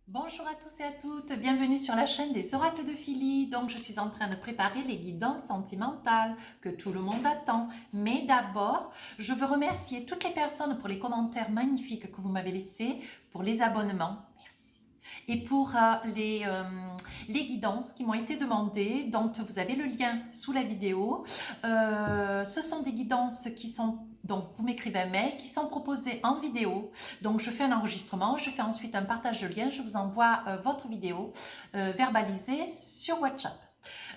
Bonjour à tous et à toutes, bienvenue sur la chaîne des oracles de Philly. Donc je suis en train de préparer les guidances sentimentales que tout le monde attend. Mais d'abord, je veux remercier toutes les personnes pour les commentaires magnifiques que vous m'avez laissés, pour les abonnements. Merci. Et pour les guidances qui m'ont été demandées, dont vous avez le lien sous la vidéo. Ce sont des guidances qui sont, donc vous m'écrivez un mail, qui sont proposées en vidéo. Donc je fais un enregistrement, je fais ensuite un partage de lien, je vous envoie votre vidéo verbalisée sur WhatsApp.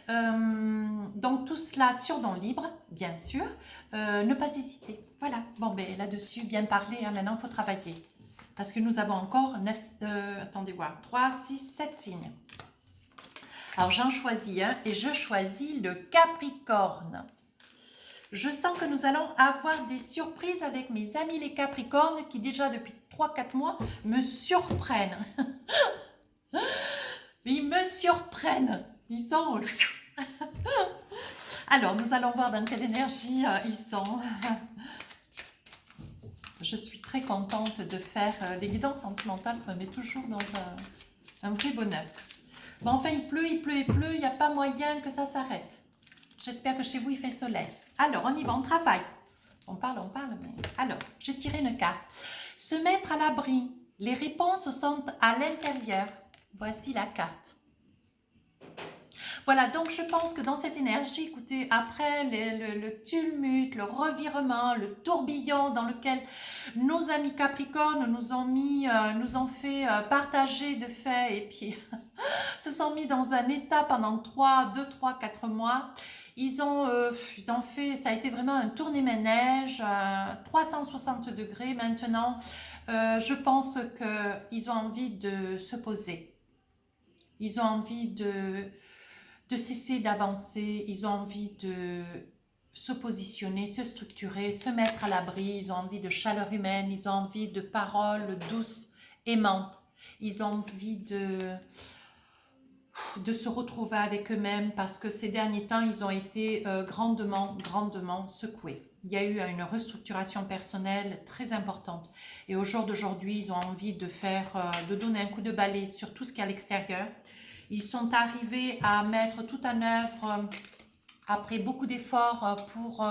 Donc tout cela sur don libre, bien sûr. Ne pas hésiter. Voilà, bon ben là-dessus, bien parler, hein, maintenant il faut travailler. Parce que nous avons encore 9, attendez voir, 3, 6, 7 signes. Alors j'en choisis un et je choisis le Capricorne. Je sens que nous allons avoir des surprises avec mes amis les Capricornes qui déjà depuis 3-4 mois me surprennent. Ils me surprennent. Ils sont... Alors, nous allons voir dans quelle énergie ils sont. Je suis très contente de faire les guidances sentimentales. Ça me met toujours dans un vrai bonheur. Bon, enfin, il pleut. Il n'y a pas moyen que ça s'arrête. J'espère que chez vous, il fait soleil. Alors, on y va, on travaille. On parle, mais... Alors, j'ai tiré une carte. Se mettre à l'abri. Les réponses sont à l'intérieur. Voici la carte. Voilà, donc je pense que dans cette énergie, écoutez, après le tumulte, le revirement, le tourbillon dans lequel nos amis Capricornes nous ont mis, nous ont fait partager de faits et puis se sont mis dans un état pendant 2, 3, 4 mois. Ils ont fait, ça a été vraiment un tourné-ménage, 360 degrés. Maintenant, je pense qu'ils ont envie de se poser. Ils ont envie de cesser d'avancer. Ils ont envie de se positionner, se structurer, se mettre à l'abri. Ils ont envie de chaleur humaine. Ils ont envie de paroles douces, aimantes. Ils ont envie de se retrouver avec eux-mêmes parce que ces derniers temps, ils ont été grandement secoués. Il y a eu une restructuration personnelle très importante. Et au jour d'aujourd'hui, ils ont envie de donner un coup de balai sur tout ce qui est à l'extérieur. Ils sont arrivés à mettre tout en œuvre, après beaucoup d'efforts, pour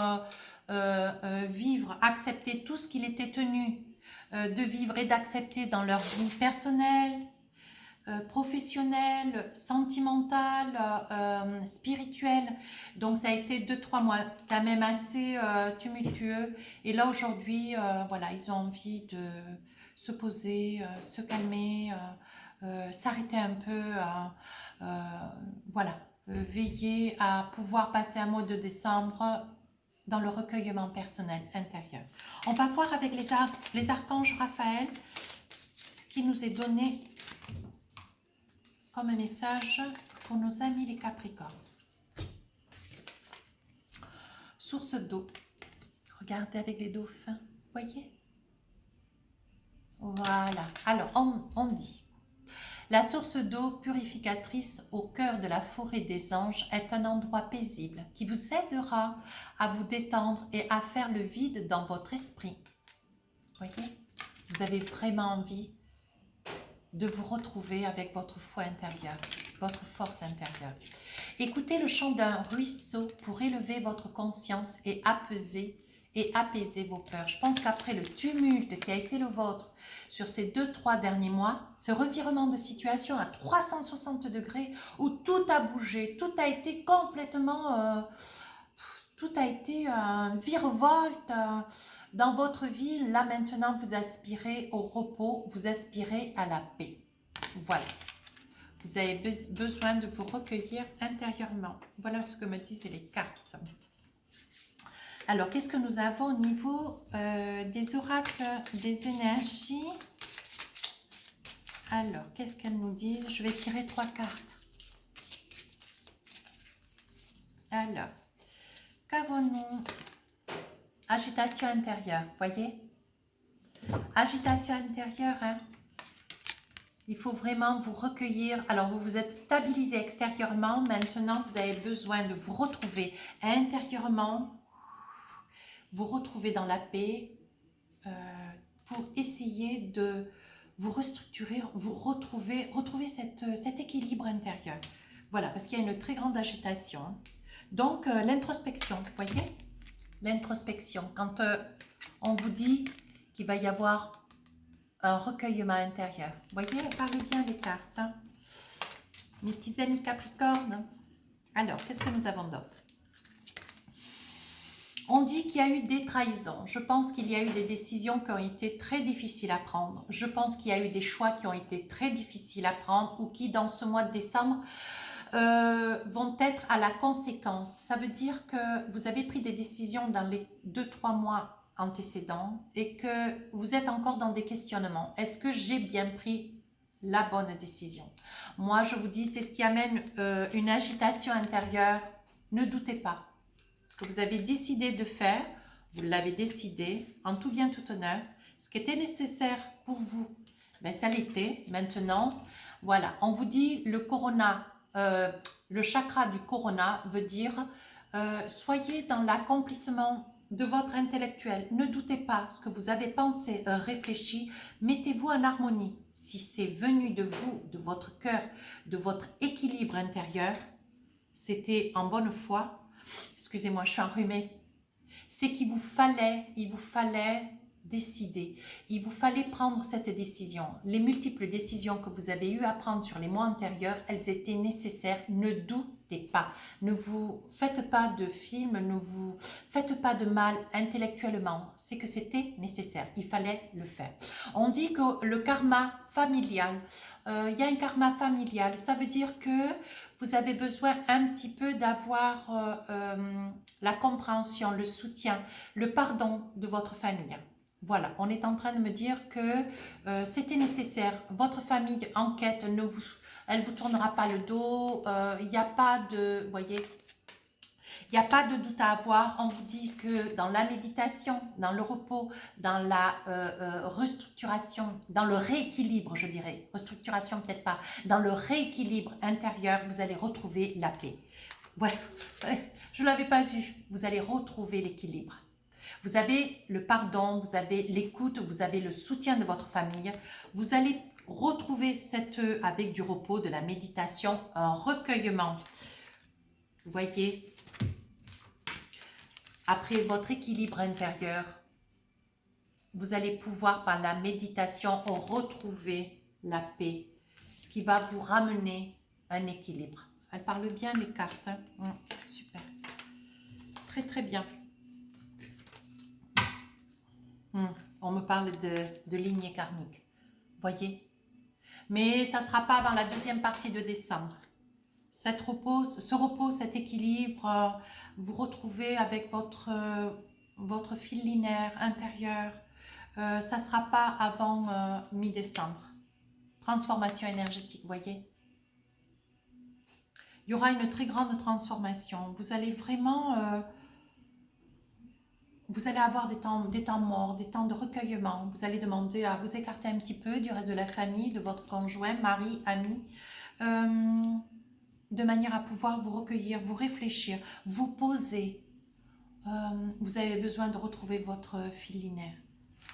vivre, accepter tout ce qu'il était tenu de vivre et d'accepter dans leur vie personnelle, professionnelle, sentimentale, spirituelle. Donc ça a été 2-3 mois quand même assez tumultueux. Et là aujourd'hui, voilà, ils ont envie de se poser, se calmer, s'arrêter un peu, voilà, veiller à pouvoir passer un mois de décembre dans le recueillement personnel intérieur. On va voir avec les archanges Raphaël ce qui nous est donné comme un message pour nos amis les Capricornes. Source d'eau. Regardez avec les dauphins. Voyez? Voilà. Alors, on dit: la source d'eau purificatrice au cœur de la forêt des anges est un endroit paisible qui vous aidera à vous détendre et à faire le vide dans votre esprit. Voyez? Vous avez vraiment envie de vous retrouver avec votre foi intérieure, votre force intérieure. Écoutez le chant d'un ruisseau pour élever votre conscience et apaiser vos peurs. Je pense qu'après le tumulte qui a été le vôtre sur ces 2-3 derniers mois, ce revirement de situation à 360 degrés où tout a bougé, tout a été complètement... tout a été un virevolte dans votre vie. Là maintenant, vous aspirez au repos, vous aspirez à la paix. Voilà. Vous avez besoin de vous recueillir intérieurement. Voilà ce que me disent les cartes. Alors, qu'est-ce que nous avons au niveau des oracles, des énergies? Alors, qu'est-ce qu'elles nous disent? Je vais tirer 3 cartes. Alors, qu'avons-nous? Agitation intérieure, voyez? Agitation intérieure, hein? Il faut vraiment vous recueillir. Alors, vous vous êtes stabilisé extérieurement. Maintenant, vous avez besoin de vous retrouver intérieurement, vous retrouver dans la paix pour essayer de vous restructurer, vous retrouver cet équilibre intérieur. Voilà, parce qu'il y a une très grande agitation. Donc, l'introspection, vous voyez? L'introspection, quand on vous dit qu'il va y avoir un recueillement intérieur. Vous voyez, parlez bien les cartes. Hein. Mes petits amis Capricorne. Alors, qu'est-ce que nous avons d'autre? On dit qu'il y a eu des trahisons. Je pense qu'il y a eu des décisions qui ont été très difficiles à prendre. Je pense qu'il y a eu des choix qui ont été très difficiles à prendre ou qui, dans ce mois de décembre, vont être à la conséquence. Ça veut dire que vous avez pris des décisions dans les 2-3 mois antécédents et que vous êtes encore dans des questionnements. Est-ce que j'ai bien pris la bonne décision? Moi, je vous dis, c'est ce qui amène une agitation intérieure. Ne doutez pas. Ce que vous avez décidé de faire, vous l'avez décidé en tout bien, tout honneur. Ce qui était nécessaire pour vous, ben, ça l'était. Maintenant, voilà, on vous dit le corona, le chakra du corona veut dire soyez dans l'accomplissement de votre intellectuel. Ne doutez pas ce que vous avez pensé, réfléchi. Mettez-vous en harmonie. Si c'est venu de vous, de votre cœur, de votre équilibre intérieur, c'était en bonne foi. Excusez-moi, je suis enrhumée. C'est qu'il vous fallait décider. Il vous fallait prendre cette décision. Les multiples décisions que vous avez eu à prendre sur les mois antérieurs, elles étaient nécessaires. Ne doutez pas. Ne vous faites pas de film, ne vous faites pas de mal intellectuellement. C'est que c'était nécessaire. Il fallait le faire. On dit que le karma familial, il y a un karma familial. Ça veut dire que vous avez besoin un petit peu d'avoir la compréhension, le soutien, le pardon de votre famille. Voilà, on est en train de me dire que c'était nécessaire. Votre famille en quête, elle ne vous tournera pas le dos. Il n'y a pas de, voyez, il n'y a pas de doute à avoir. On vous dit que dans la méditation, dans le repos, dans la restructuration, dans le rééquilibre, je dirais, restructuration peut-être pas, dans le rééquilibre intérieur, vous allez retrouver la paix. Ouais, je ne l'avais pas vu. Vous allez retrouver l'équilibre. Vous avez le pardon, vous avez l'écoute, vous avez le soutien de votre famille. Vous allez retrouver avec du repos, de la méditation, un recueillement. Vous voyez, après votre équilibre intérieur, vous allez pouvoir par la méditation retrouver la paix, ce qui va vous ramener un équilibre. Elle parle bien les cartes. Hein. Super. Très très bien. On me parle de lignée karmique. Voyez. Mais ça ne sera pas avant la deuxième partie de décembre. Ce repos, cet équilibre, vous retrouvez avec votre fil linéaire intérieur. Ça ne sera pas avant mi-décembre. Transformation énergétique, voyez. Il y aura une très grande transformation. Vous allez vraiment... vous allez avoir des temps morts, des temps de recueillement. Vous allez demander à vous écarter un petit peu du reste de la famille, de votre conjoint, mari, ami, de manière à pouvoir vous recueillir, vous réfléchir, vous poser. Vous avez besoin de retrouver votre fil linéaire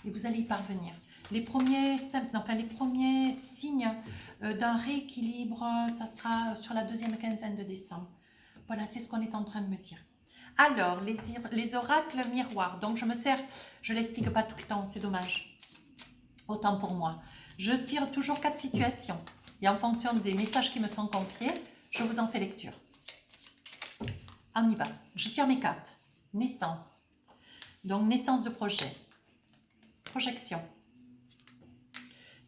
et vous allez y parvenir. Les premiers signes d'un rééquilibre, ça sera sur la deuxième quinzaine de décembre. Voilà, c'est ce qu'on est en train de me dire. Alors, les oracles miroirs. Donc, je ne l'explique pas tout le temps, c'est dommage. Autant pour moi. Je tire toujours 4 situations. Et en fonction des messages qui me sont confiés, je vous en fais lecture. On y va. Je tire mes cartes. Naissance. Donc, naissance de projet. Projection.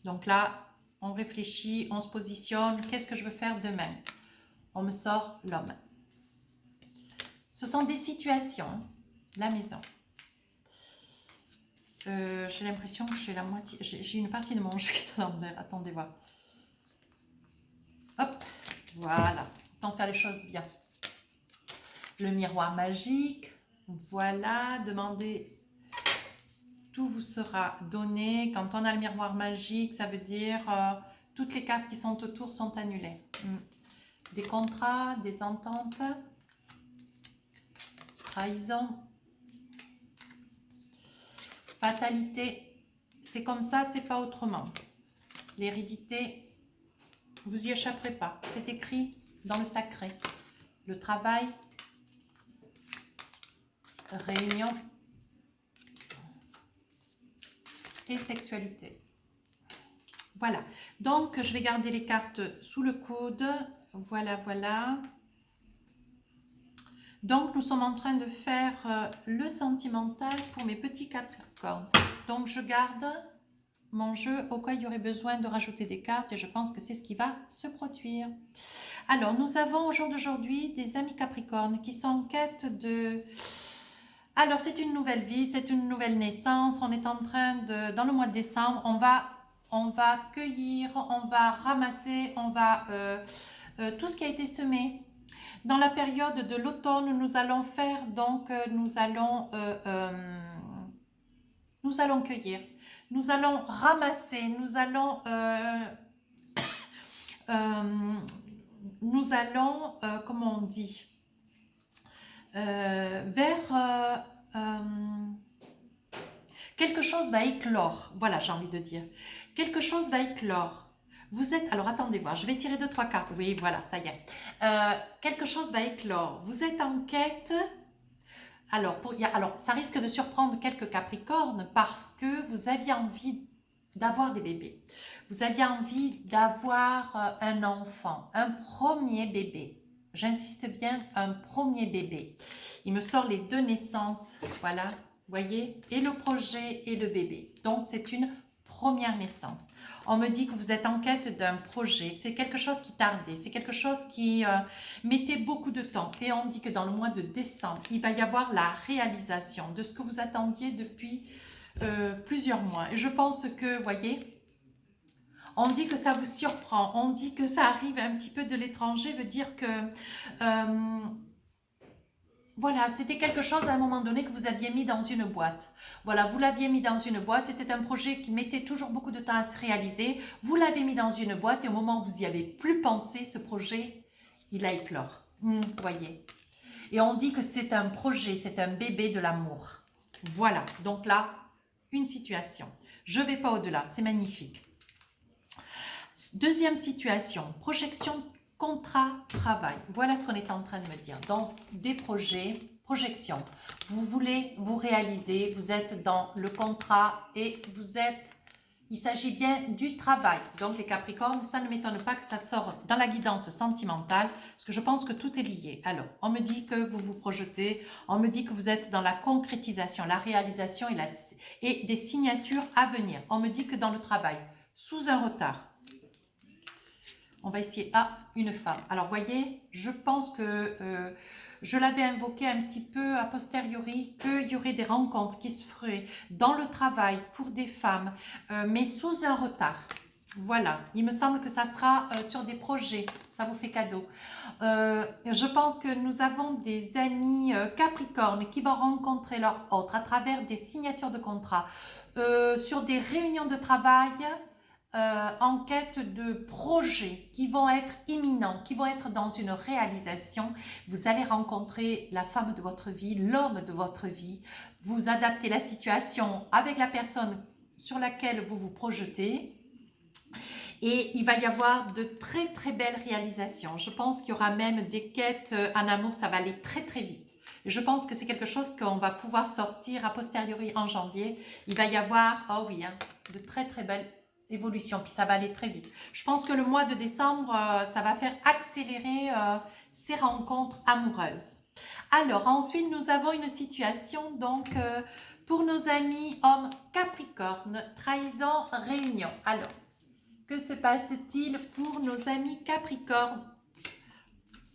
Donc là, on réfléchit, on se positionne. Qu'est-ce que je veux faire demain? On me sort l'homme. Ce sont des situations. La maison. J'ai l'impression que j'ai la moitié, j'ai une partie de mon jeu qui est à l'envers. Attendez voir. Hop, voilà. Autant faire les choses bien. Le miroir magique. Voilà, demandez. Tout vous sera donné. Quand on a le miroir magique, ça veut dire toutes les cartes qui sont autour sont annulées. Des contrats, des ententes. Trahison. Fatalité, c'est comme ça, c'est pas autrement. l'hérédité, vous y échapperez pas. C'est écrit dans le sacré. Le travail, réunion et sexualité. Voilà. Donc, je vais garder les cartes sous le coude. Voilà, voilà. Donc, nous sommes en train de faire le sentimental pour mes petits Capricornes. Donc, je garde mon jeu au cas il y aurait besoin de rajouter des cartes et je pense que c'est ce qui va se produire. Alors, nous avons au jour d'aujourd'hui des amis Capricornes qui sont en quête de... Alors, c'est une nouvelle vie, c'est une nouvelle naissance. On est en train de... Dans le mois de décembre, on va cueillir, on va ramasser, on va... tout ce qui a été semé. Dans la période de l'automne, nous allons faire, donc nous allons cueillir, nous allons ramasser, nous allons comment on dit, quelque chose va éclore, voilà, j'ai envie de dire, quelque chose va éclore. Vous êtes, alors attendez voir, je vais tirer 2-3 cartes, oui, voilà, ça y est. Quelque chose va éclore, vous êtes en quête, alors ça risque de surprendre quelques Capricornes parce que vous aviez envie d'avoir des bébés. Vous aviez envie d'avoir un enfant, un premier bébé. J'insiste bien, un premier bébé. Il me sort les 2 naissances, voilà, vous voyez, et le projet et le bébé. Donc, c'est une première naissance. On me dit que vous êtes en quête d'un projet. C'est quelque chose qui tardait, c'est quelque chose qui mettait beaucoup de temps. Et on dit que dans le mois de décembre, il va y avoir la réalisation de ce que vous attendiez depuis plusieurs mois. Et je pense que, voyez, on dit que ça vous surprend, on dit que ça arrive un petit peu de l'étranger, veut dire que voilà, c'était quelque chose à un moment donné que vous aviez mis dans une boîte. Voilà, vous l'aviez mis dans une boîte, c'était un projet qui mettait toujours beaucoup de temps à se réaliser. Vous l'avez mis dans une boîte et au moment où vous y avez plus pensé, ce projet, il a éclore. Vous voyez. Et on dit que c'est un projet, c'est un bébé de l'amour. Voilà, donc là, une situation. Je ne vais pas au-delà, c'est magnifique. Deuxième situation, projection, contrat, travail. Voilà ce qu'on est en train de me dire. Donc, des projets, projection. Vous voulez vous réaliser, vous êtes dans le contrat et vous êtes... Il s'agit bien du travail. Donc, les Capricornes, ça ne m'étonne pas que ça sorte dans la guidance sentimentale, parce que je pense que tout est lié. Alors, on me dit que vous vous projetez, on me dit que vous êtes dans la concrétisation, la réalisation et des signatures à venir. On me dit que dans le travail, sous un retard. On va essayer. Ah, une femme. Alors, voyez, je pense que je l'avais invoqué un petit peu a posteriori, qu'il y aurait des rencontres qui se feraient dans le travail pour des femmes, mais sous un retard. Voilà, il me semble que ça sera sur des projets, ça vous fait cadeau. Je pense que nous avons des amis Capricornes qui vont rencontrer leur autre à travers des signatures de contrats, sur des réunions de travail, en quête de projets qui vont être imminents, qui vont être dans une réalisation. Vous allez rencontrer la femme de votre vie, l'homme de votre vie. Vous adaptez la situation avec la personne sur laquelle vous vous projetez. Et il va y avoir de très très belles réalisations. Je pense qu'il y aura même des quêtes en amour, ça va aller très très vite. Je pense que c'est quelque chose qu'on va pouvoir sortir a posteriori en janvier. Il va y avoir, oh oui, hein, de très très belles évolution, puis ça va aller très vite. Je pense que le mois de décembre, ça va faire accélérer ces rencontres amoureuses. Alors, ensuite, nous avons une situation, donc, pour nos amis hommes Capricorne, trahison, réunion. Alors, que se passe-t-il pour nos amis Capricorne?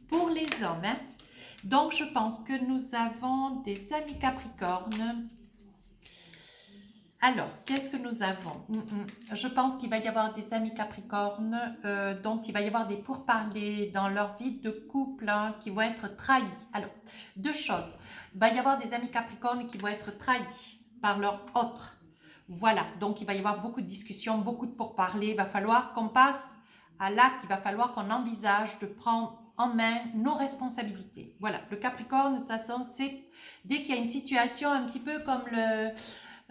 Pour les hommes, hein? Donc, je pense que nous avons des amis Capricorne. Alors, qu'est-ce que nous avons? Je pense qu'il va y avoir des amis Capricornes, donc il va y avoir des pourparlers dans leur vie de couple hein, qui vont être trahis. Alors, 2 choses. Il va y avoir des amis Capricornes qui vont être trahis par leur autre. Voilà, donc il va y avoir beaucoup de discussions, beaucoup de pourparlers. Il va falloir qu'on passe à l'acte, il va falloir qu'on envisage de prendre en main nos responsabilités. Voilà, le Capricorne, de toute façon, c'est dès qu'il y a une situation un petit peu comme le...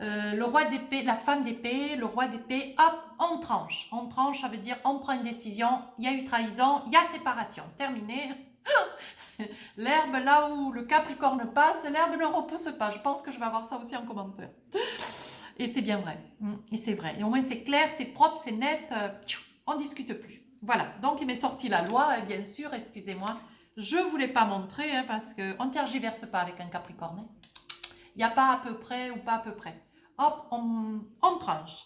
Le roi d'épée, la femme d'épée, le roi d'épée, hop, on tranche. On tranche, ça veut dire on prend une décision, il y a eu trahison, il y a séparation. Terminé. L'herbe, là où le Capricorne passe, l'herbe ne repousse pas. Je pense que je vais avoir ça aussi en commentaire. Et c'est bien vrai. Et c'est vrai. Et au moins c'est clair, c'est propre, c'est net. On ne discute plus. Voilà. Donc il m'est sorti la loi, et bien sûr, excusez-moi. Je ne voulais pas montrer hein, parce qu'on ne tergiverse pas avec un Capricorne. Il n'y a pas à peu près ou pas à peu près. Hop, on tranche.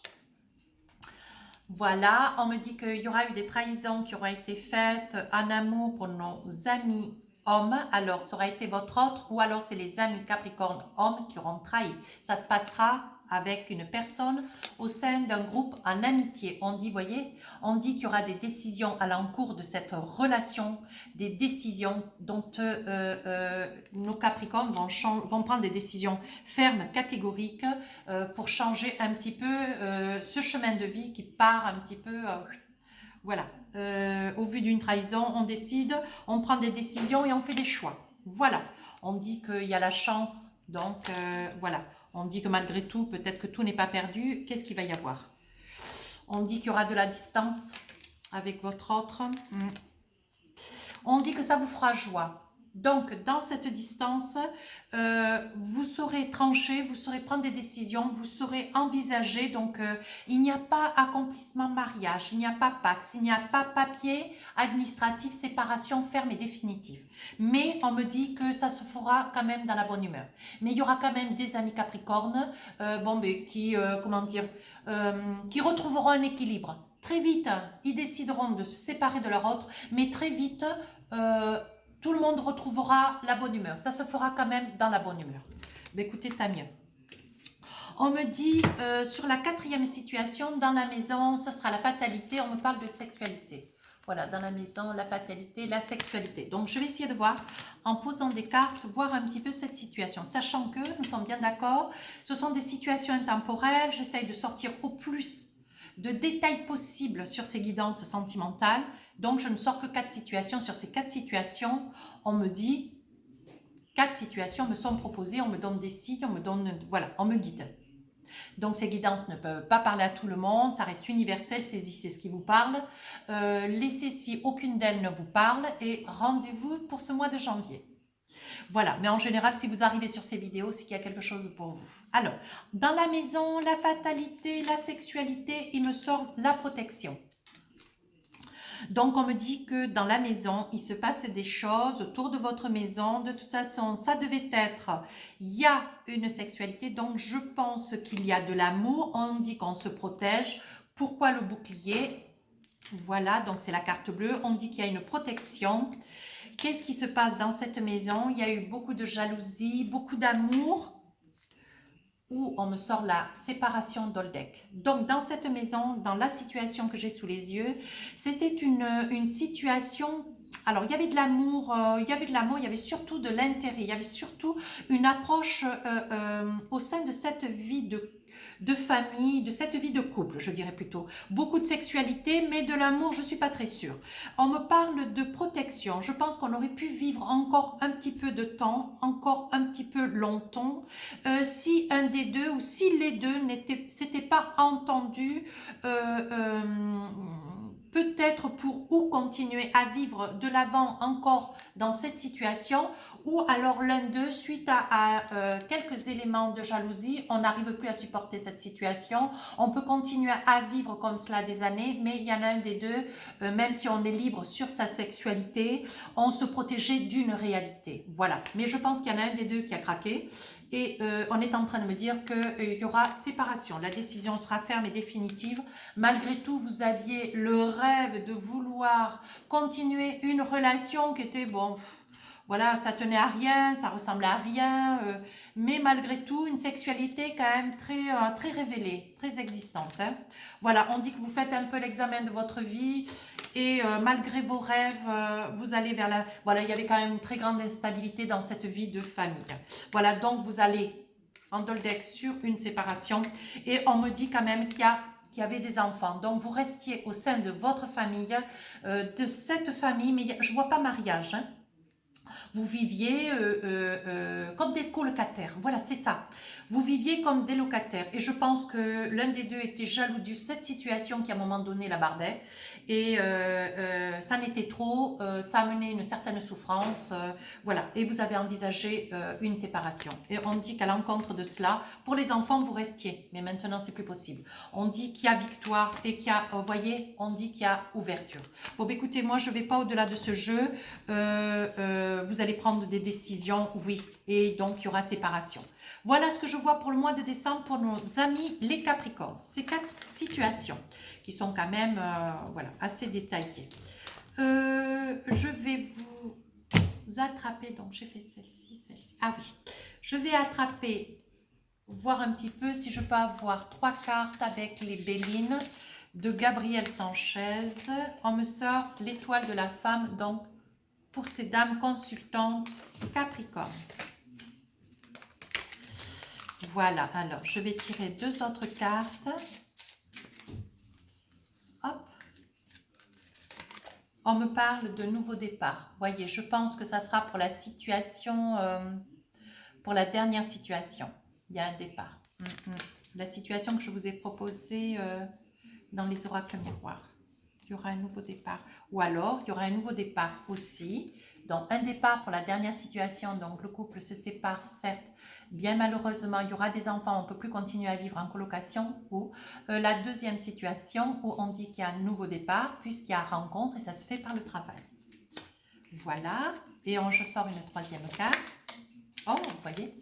Voilà, on me dit qu'il y aura eu des trahisons qui auront été faites en amour pour nos amis hommes. Alors, ça aura été votre autre ou alors c'est les amis Capricorne hommes qui auront trahi. Ça se passera avec une personne au sein d'un groupe en amitié. On dit, voyez, on dit qu'il y aura des décisions à l'encours de cette relation, des décisions dont nos Capricornes vont prendre des décisions fermes, catégoriques, pour changer un petit peu ce chemin de vie qui part un petit peu... voilà, au vu d'une trahison, on décide, on prend des décisions et on fait des choix. Voilà, on dit qu'il y a la chance, donc voilà. On dit que malgré tout, peut-être que tout n'est pas perdu. Qu'est-ce qu'il va y avoir? On dit qu'il y aura de la distance avec votre autre. On dit que ça vous fera joie. Donc, dans cette distance, vous saurez trancher, vous saurez prendre des décisions, vous saurez envisager. Donc, il n'y a pas accomplissement mariage, il n'y a pas Pax, il n'y a pas papier administratif, séparation ferme et définitive. Mais on me dit que ça se fera quand même dans la bonne humeur. Mais il y aura quand même des amis Capricornes qui, comment dire, qui retrouveront un équilibre. Très vite, ils décideront de se séparer de leur autre, mais très vite, tout le monde retrouvera la bonne humeur. Ça se fera quand même dans la bonne humeur. Mais écoutez, tant mieux. On me dit, sur la 4e situation, dans la maison, ce sera la fatalité. On me parle de sexualité. Voilà, dans la maison, la fatalité, la sexualité. Donc, je vais essayer de voir, en posant des cartes, voir un petit peu cette situation. Sachant que, nous sommes bien d'accord, ce sont des situations intemporelles. J'essaye de sortir au plus de détails possibles sur ces guidances sentimentales. Donc, je ne sors que 4 situations. Sur ces 4 situations, on me dit, 4 situations me sont proposées, on me donne des signes, voilà, on me guide. Donc, ces guidances ne peuvent pas parler à tout le monde, ça reste universel, saisissez ce qui vous parle. Laissez si aucune d'elles ne vous parle et rendez-vous pour ce mois de janvier. Voilà, mais en général, si vous arrivez sur ces vidéos, c'est qu'il y a quelque chose pour vous. Alors, dans la maison, la fatalité, la sexualité, il me sort la protection. Donc, on me dit que dans la maison, il se passe des choses autour de votre maison. De toute façon, ça devait être, il y a une sexualité, donc je pense qu'il y a de l'amour. On dit qu'on se protège. Pourquoi le bouclier? Voilà, donc c'est la carte bleue. On dit qu'il y a une protection. Qu'est-ce qui se passe dans cette maison? Il y a eu beaucoup de jalousie, beaucoup d'amour. Où on me sort la séparation d'Oldec. Donc, dans cette maison, dans la situation que j'ai sous les yeux, c'était une situation... Alors, il y avait de l'amour, il y avait surtout de l'intérêt, il y avait surtout une approche au sein de cette vie de famille, de cette vie de couple, je dirais plutôt. Beaucoup de sexualité, mais de l'amour, je ne suis pas très sûre. On me parle de protection. Je pense qu'on aurait pu vivre encore un petit peu de temps, encore un petit peu longtemps, si un des deux ou si les deux s'étaient pas entendus, peut-être pour ou continuer à vivre de l'avant encore dans cette situation, ou alors l'un d'eux, suite à quelques éléments de jalousie, on n'arrive plus à supporter cette situation. On peut continuer à vivre comme cela des années, mais il y en a un des deux, même si on est libre sur sa sexualité, on se protégeait d'une réalité. Voilà. Mais je pense qu'il y en a un des deux qui a craqué. Et on est en train de me dire qu'il y aura séparation. La décision sera ferme et définitive. Malgré tout, vous aviez le rêve de vouloir continuer une relation qui était, bon, voilà, ça tenait à rien, ça ressemblait à rien. Mais malgré tout, une sexualité quand même très révélée, très existante. Hein. Voilà, on dit que vous faites un peu l'examen de votre vie. Et malgré vos rêves, vous allez vers la... Voilà, il y avait quand même une très grande instabilité dans cette vie de famille. Voilà, donc vous allez en Doldec sur une séparation. Et on me dit quand même qu'il y avait des enfants. Donc vous restiez au sein de votre famille, de cette famille, mais je ne vois pas mariage. Hein. vous viviez comme des colocataires. Voilà, c'est ça. Vous viviez comme des locataires. Et je pense que l'un des deux était jaloux de cette situation qui, à un moment donné, la bardait. Et ça n'était trop. Ça amenait une certaine souffrance. Voilà. Et vous avez envisagé une séparation. Et on dit qu'à l'encontre de cela, pour les enfants, vous restiez. Mais maintenant, c'est plus possible. On dit qu'il y a victoire et qu'il y a, vous voyez, on dit qu'il y a ouverture. Bon, bah, écoutez, moi, je ne vais pas au-delà de ce jeu. Vous allez prendre des décisions, oui, et donc il y aura séparation. Voilà ce que je vois pour le mois de décembre pour nos amis les Capricornes. Ces 4 situations qui sont quand même voilà, assez détaillées. Je vais vous attraper, donc j'ai fait celle-ci, celle-ci. Ah oui, je vais attraper, voir un petit peu si je peux avoir 3 cartes avec les Bélines de Gabriel Sanchez. On me sort l'étoile de la femme, donc pour ces dames consultantes Capricorne. Voilà, alors je vais tirer 2 autres cartes. Hop. On me parle de nouveau départ. Voyez, je pense que ça sera pour la situation, pour la dernière situation. Il y a un départ. La situation que je vous ai proposée dans les oracles miroirs. Il y aura un nouveau départ. Ou alors, il y aura un nouveau départ aussi. Donc, un départ pour la dernière situation. Donc, le couple se sépare, certes. Bien malheureusement, il y aura des enfants. On ne peut plus continuer à vivre en colocation. Ou la deuxième situation où on dit qu'il y a un nouveau départ puisqu'il y a rencontre et ça se fait par le travail. Voilà. Et je sors une troisième carte. Oh, vous voyez.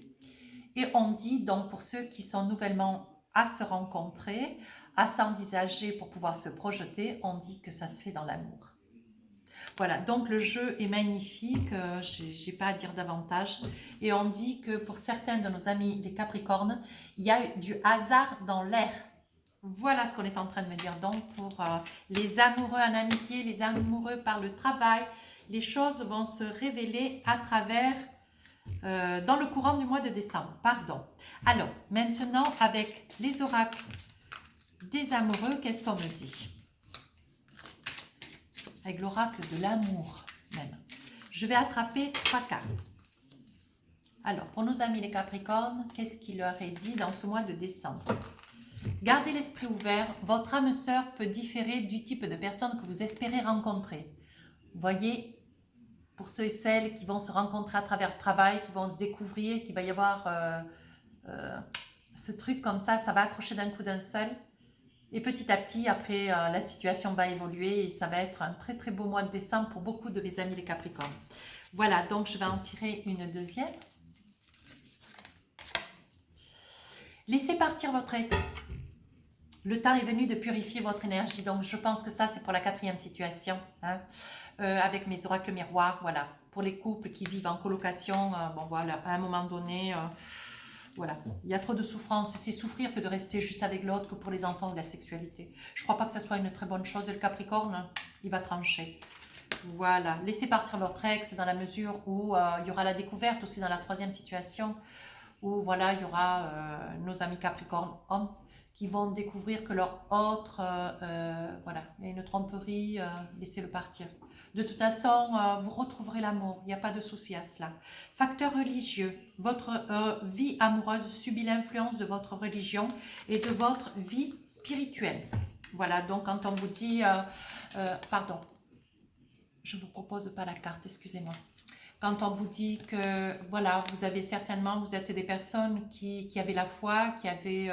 Et on dit donc pour ceux qui sont nouvellement à se rencontrer, à s'envisager pour pouvoir se projeter, on dit que ça se fait dans l'amour. Voilà, donc le jeu est magnifique, je n'ai pas à dire davantage. Et on dit que pour certains de nos amis les Capricornes, il y a du hasard dans l'air. Voilà ce qu'on est en train de me dire. Donc pour les amoureux en amitié, les amoureux par le travail, les choses vont se révéler à travers... dans le courant du mois de décembre, pardon. Alors, maintenant, avec les oracles des amoureux, qu'est-ce qu'on me dit? Avec l'oracle de l'amour, même. Je vais attraper 3 cartes. Alors, pour nos amis les Capricornes, qu'est-ce qu'il leur est dit dans ce mois de décembre? Gardez l'esprit ouvert, votre âme sœur peut différer du type de personne que vous espérez rencontrer. Vous voyez, pour ceux et celles qui vont se rencontrer à travers le travail, qui vont se découvrir, qu'il va y avoir ce truc comme ça va accrocher d'un coup d'un seul. Et petit à petit, après, la situation va évoluer et ça va être un très très beau mois de décembre pour beaucoup de mes amis les Capricornes. Voilà, donc je vais en tirer une deuxième. Laissez partir votre ex. Le temps est venu de purifier votre énergie. Donc, je pense que ça, c'est pour la 4e situation. Hein, avec mes oracles miroirs, voilà. Pour les couples qui vivent en colocation, bon voilà, à un moment donné, voilà. Il y a trop de souffrance. C'est souffrir que de rester juste avec l'autre, que pour les enfants ou la sexualité. Je ne crois pas que ça soit une très bonne chose. Et le Capricorne, il va trancher. Voilà. Laissez partir votre ex dans la mesure où il y aura la découverte aussi dans la 3e situation. Où voilà, il y aura nos amis Capricornes hommes qui vont découvrir que leur autre, voilà, il y a une tromperie, laissez-le partir. De toute façon, vous retrouverez l'amour, il n'y a pas de souci à cela. Facteur religieux, votre vie amoureuse subit l'influence de votre religion et de votre vie spirituelle. Voilà, donc quand on vous dit, pardon, je ne vous propose pas la carte, excusez-moi. Quand on vous dit que, voilà, vous avez certainement, vous êtes des personnes qui avaient la foi, qui avaient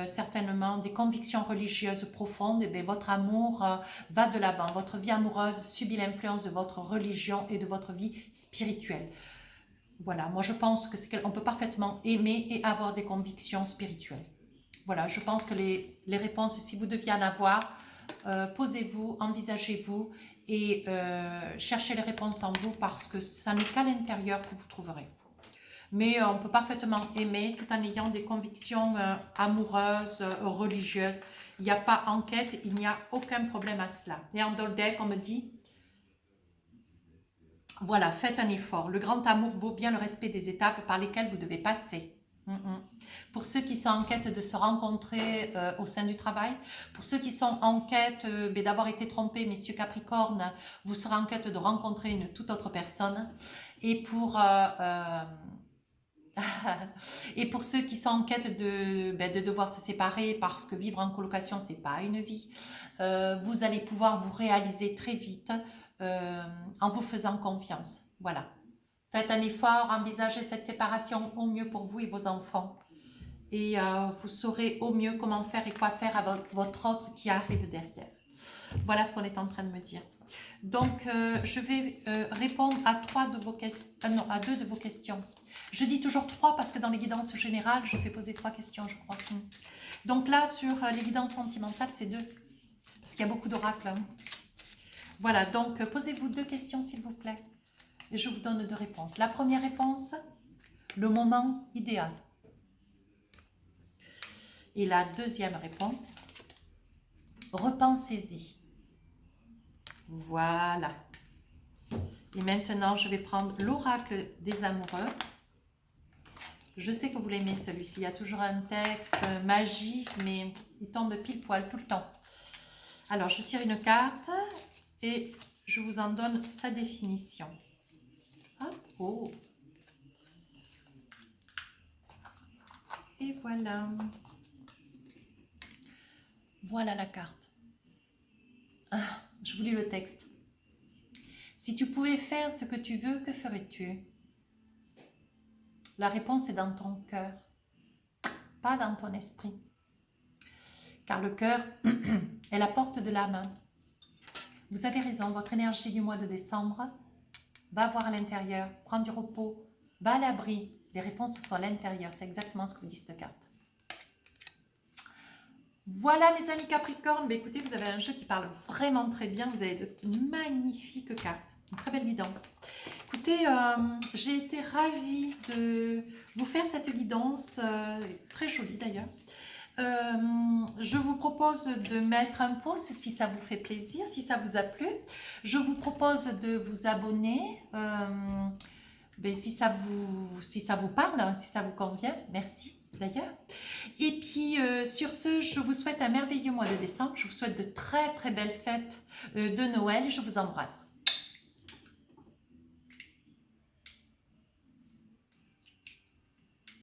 certainement des convictions religieuses profondes, et bien votre amour va de l'avant. Votre vie amoureuse subit l'influence de votre religion et de votre vie spirituelle. Voilà, moi je pense que c'est qu'on peut parfaitement aimer et avoir des convictions spirituelles. Voilà, je pense que les réponses, si vous deviez en avoir, posez-vous, envisagez-vous et cherchez les réponses en vous parce que ça n'est qu'à l'intérieur que vous trouverez. Mais on peut parfaitement aimer tout en ayant des convictions amoureuses, religieuses. Il n'y a pas enquête, il n'y a aucun problème à cela. Et en Doldek, on me dit, voilà, faites un effort. Le grand amour vaut bien le respect des étapes par lesquelles vous devez passer. Pour ceux qui sont en quête de se rencontrer au sein du travail, pour ceux qui sont en quête d'avoir été trompés, messieurs Capricorne, vous serez en quête de rencontrer une toute autre personne. Et pour, et pour ceux qui sont en quête de devoir se séparer parce que vivre en colocation, c'est pas une vie, vous allez pouvoir vous réaliser très vite en vous faisant confiance. Voilà. Faites un effort, envisagez cette séparation au mieux pour vous et vos enfants. Et vous saurez au mieux comment faire et quoi faire avec votre autre qui arrive derrière. Voilà ce qu'on est en train de me dire. Donc, je vais répondre à à deux de vos questions. Je dis toujours 3 parce que dans les guidances générales, je fais poser 3 questions, je crois. Donc là, sur les guidances sentimentales, c'est 2. Parce qu'il y a beaucoup d'oracles. Voilà, donc posez-vous 2 questions, s'il vous plaît. Et je vous donne 2 réponses. La première réponse, le moment idéal. Et la deuxième réponse, repensez-y. Voilà. Et maintenant, je vais prendre l'oracle des amoureux. Je sais que vous l'aimez celui-ci. Il y a toujours un texte magique, mais il tombe pile poil tout le temps. Alors, je tire une carte et je vous en donne sa définition. Hop, oh. Et voilà. Voilà la carte. Ah, je vous lis le texte. Si tu pouvais faire ce que tu veux, que ferais-tu? La réponse est dans ton cœur, pas dans ton esprit. Car le cœur est la porte de l'âme. Vous avez raison, votre énergie du mois de décembre va voir à l'intérieur, prends du repos, va à l'abri. Les réponses sont à l'intérieur, c'est exactement ce que vous dit cette carte. Voilà mes amis Capricorne, mais écoutez, vous avez un jeu qui parle vraiment très bien, vous avez de magnifiques cartes, une très belle guidance. Écoutez, j'ai été ravie de vous faire cette guidance, très jolie d'ailleurs. Je vous propose de mettre un pouce si ça vous fait plaisir, si ça vous a plu. Je vous propose de vous abonner si ça vous parle, si ça vous convient. Merci d'ailleurs. Et puis sur ce, je vous souhaite un merveilleux mois de décembre. Je vous souhaite de très très belles fêtes de Noël et je vous embrasse.